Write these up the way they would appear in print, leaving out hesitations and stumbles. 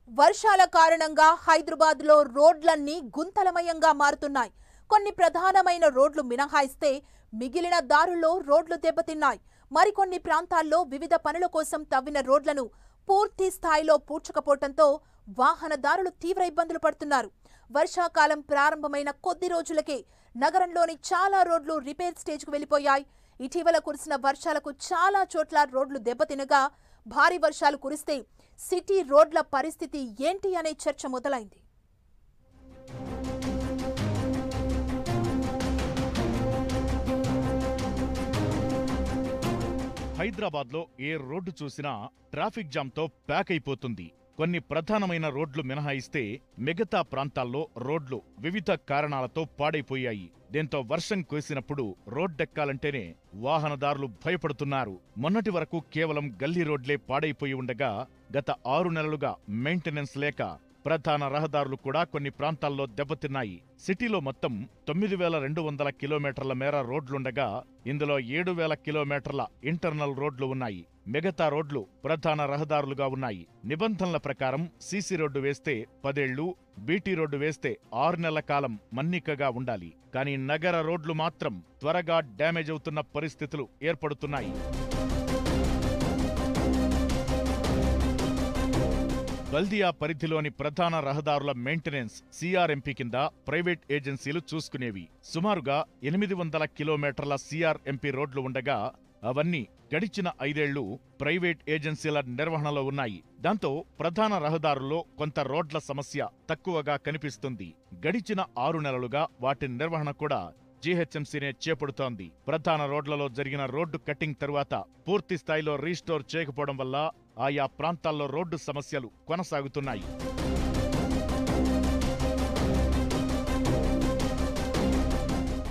వర్షాల కారణంగా హైదరాబాద్లో రోడ్లన్నీ గుంతలమయంగా మారుతున్నాయి. కొన్ని ప్రధానమైన రోడ్లు మినహాయిస్తే మిగిలిన దారుల్లో రోడ్లు దెబ్బతిన్నాయి. మరికొన్ని ప్రాంతాల్లో వివిధ పనుల కోసం తవ్విన రోడ్లను పూర్తి స్థాయిలో పూడ్చకపోవడంతో వాహనదారులు తీవ్ర ఇబ్బందులు పడుతున్నారు. వర్షాకాలం ప్రారంభమైన కొద్ది రోజులకే నగరంలోని చాలా రోడ్లు రిపేర్ స్టేజ్కు వెళ్లిపోయాయి. ఇటీవల కురిసిన వర్షాలకు చాలా చోట్ల రోడ్లు దెబ్బతినగా భారీ వర్షాలు కురిస్తే సిటీ రోడ్ల పరిస్థితి ఏంటి అనే చర్చ మొదలైంది. హైదరాబాద్లో ఏ రోడ్డు చూసినా ట్రాఫిక్ జామ్తో ప్యాక్ అయిపోతుంది. కొన్ని ప్రధానమైన రోడ్లు మినహాయిస్తే మిగతా ప్రాంతాల్లో రోడ్లు వివిధ కారణాలతో పాడైపోయాయి. దీంతో వర్షం కురిసినప్పుడు రోడ్డెక్కాలంటేనే వాహనదారులు భయపడుతున్నారు. మొన్నటి వరకు కేవలం గల్లీ రోడ్లే పాడైపోయి ఉండగా గత 6 నెలలుగా మెయింటెనెన్స్ లేక ప్రధాన రహదారులు కూడా కొన్ని ప్రాంతాల్లో దెబ్బతిన్నాయి. సిటీలో మొత్తం 9200 కిలోమీటర్ల మేర రోడ్లుండగా ఇందులో 7000 కిలోమీటర్ల ఇంటర్నల్ రోడ్లు ఉన్నాయి. మిగతా రోడ్లు ప్రధాన రహదారులుగా ఉన్నాయి. నిబంధనల ప్రకారం సీసీ రోడ్డు వేస్తే 10 ఏళ్లు, బీటీ రోడ్డు వేస్తే 6 నెలల కాలం మన్నికగా ఉండాలి. కానీ నగర రోడ్లు మాత్రం త్వరగా డ్యామేజ్ అవుతున్న పరిస్థితులు ఏర్పడుతున్నాయి. బల్దియా పరిధిలోని ప్రధాన రహదారుల మెయింటెనెన్స్ సిఆర్ఎంపీ కింద ప్రైవేట్ ఏజెన్సీలు చూసుకునేవి. సుమారుగా 800 కిలోమీటర్ల సిఆర్ఎంపీ రోడ్లు ఉండగా అవన్నీ గడిచిన 5 ఏళ్లు ప్రైవేట్ ఏజెన్సీల నిర్వహణలో ఉన్నాయి. దాంతో ప్రధాన రహదారుల్లో కొంత రోడ్ల సమస్య తక్కువగా కనిపిస్తుంది. గడిచిన 6 నెలలుగా వాటి నిర్వహణ కూడా జీహెచ్ఎంసీనే చేపడుతోంది. ప్రధాన రోడ్లలో జరిగిన రోడ్డు కట్టింగ్ తరువాత పూర్తి స్థాయిలో రీస్టోర్ చేయకపోవడం వల్ల ఆయా ప్రాంతాల్లో రోడ్డు సమస్యలు కొనసాగుతున్నాయి.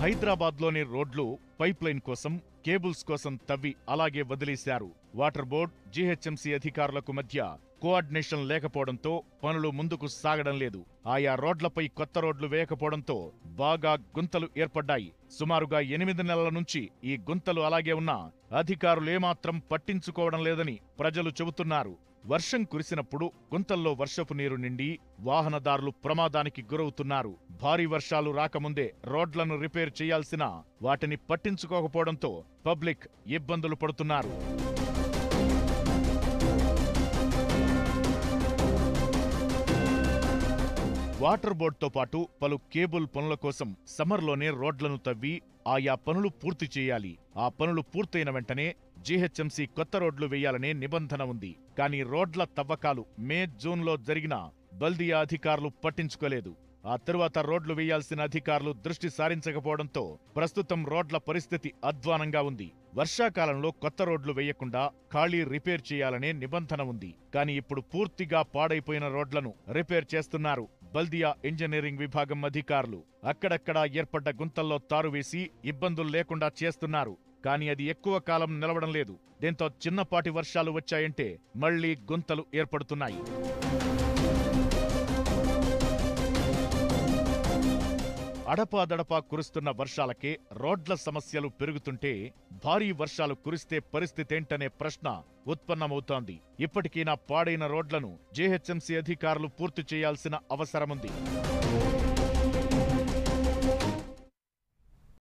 హైదరాబాద్లోని రోడ్లు పైప్లైన్ కోసం, కేబుల్స్ కోసం తవ్వి అలాగే వదిలేశారు. వాటర్ బోర్డ్, జీహెచ్ఎంసీ అధికారులకు మధ్య కోఆర్డినేషన్ లేకపోవడంతో పనులు ముందుకు సాగడం లేదు. ఆయా రోడ్లపై కొత్త రోడ్లు వేయకపోవడంతో బాగా గుంతలు ఏర్పడ్డాయి. సుమారుగా 8 నెలల నుంచి ఈ గుంతలు అలాగే ఉన్నా అధికారులేమాత్రం పట్టించుకోవడం లేదని ప్రజలు చెబుతున్నారు. వర్షం కురిసినప్పుడు గుంతల్లో వర్షపు నీరు నిండి వాహనదారులు ప్రమాదానికి గురవుతున్నారు. భారీ వర్షాలు రాకముందే రోడ్లను రిపేర్ చేయాల్సిన వాటిని పట్టించుకోకపోవడంతో పబ్లిక్ ఇబ్బందులు పడుతున్నారు. వాటర్ బోర్డుతో పాటు పలు కేబుల్ పనుల కోసం సమ్మర్లోనే రోడ్లను తవ్వి ఆయా పనులు పూర్తి చేయాలి. ఆ పనులు పూర్తయిన వెంటనే జీహెచ్ఎంసీ కొత్త రోడ్లు వేయాలనే నిబంధన ఉంది. కానీ రోడ్ల తవ్వకాలు మే, జూన్లో జరిగినా బల్దియా అధికారులు పట్టించుకోలేదు. ఆ తరువాత రోడ్లు వేయాల్సిన అధికారులు దృష్టి సారించకపోవడంతో ప్రస్తుతం రోడ్ల పరిస్థితి అధ్వానంగా ఉంది. వర్షాకాలంలో కొత్త రోడ్లు వేయకుండా ఖాళీ రిపేర్ చేయాలనే నిబంధన ఉంది. కానీ ఇప్పుడు పూర్తిగా పాడైపోయిన రోడ్లను రిపేర్ చేస్తున్నారు బల్దియా ఇంజనీరింగ్ విభాగం అధికారులు. అక్కడక్కడా ఏర్పడ్డ గుంతల్లో తారు వేసి ఇబ్బందులు లేకుండా చేస్తున్నారు. కానీ అది ఎక్కువ కాలం నిలవడం లేదు. దీంతో చిన్నపాటి వర్షాలు వచ్చాయంటే మళ్లీ గుంతలు ఏర్పడుతున్నాయి. అడపాదడపా కురుస్తున్న వర్షాలకే రోడ్ల సమస్యలు పెరుగుతుంటే భారీ వర్షాలు కురిస్తే పరిస్థితేంటనే ప్రశ్న ఉత్పన్నమవుతోంది. ఇప్పటికైనా పాడైన రోడ్లను జీహెచ్ఎంసీ అధికారులు పూర్తి చేయాల్సిన అవసరముంది.